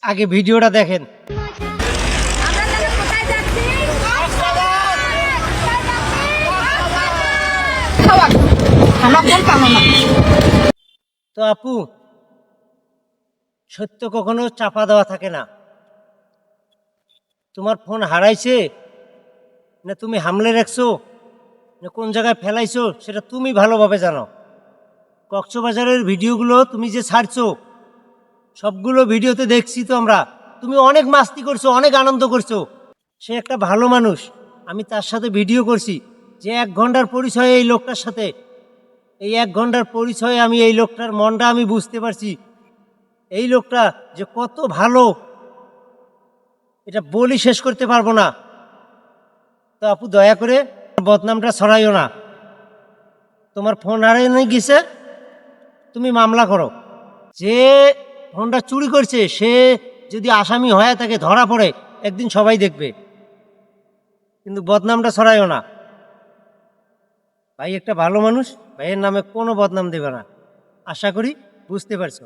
আগে ভিডিওটা দেখেন। তো আপু, সত্য কখনো চাপা দেওয়া থাকে না। তোমার ফোন হারাইছে না তুমি হামলে রাখছো না কোন জায়গায় ফেলাইছো সেটা তুমি ভালোভাবে জানো। কক্সবাজারের ভিডিওগুলো তুমি যে ছাড়ছো সবগুলো ভিডিওতে দেখছি তো আমরা, তুমি অনেক মাস্তি করছো, অনেক আনন্দ করছো। সে একটা ভালো মানুষ, আমি তার সাথে ভিডিও করছি। যে 1 ঘন্টার পরিচয়ে এই লোকটার সাথে, এই 1 ঘন্টার পরিচয়ে আমি এই লোকটার মনটা আমি বুঝতে পারছি। এই লোকটা যে কত ভালো এটা বলি শেষ করতে পারবো না। তো আপু দয়া করে বদনামটা ছড়াইও না। তোমার ফোন হারিয়ে গেছে, তুমি মামলা করো। যে ফোনটা চুরি করছে সে যদি আসামি হয়ে থাকে, ধরা পড়ে, একদিন সবাই দেখবে। কিন্তু বদনামটা ছড়াইও না। ভাই একটা ভালো মানুষ, ভাইয়ের নামে কোনো বদনাম দেবে না। আশা করি বুঝতে পারছো।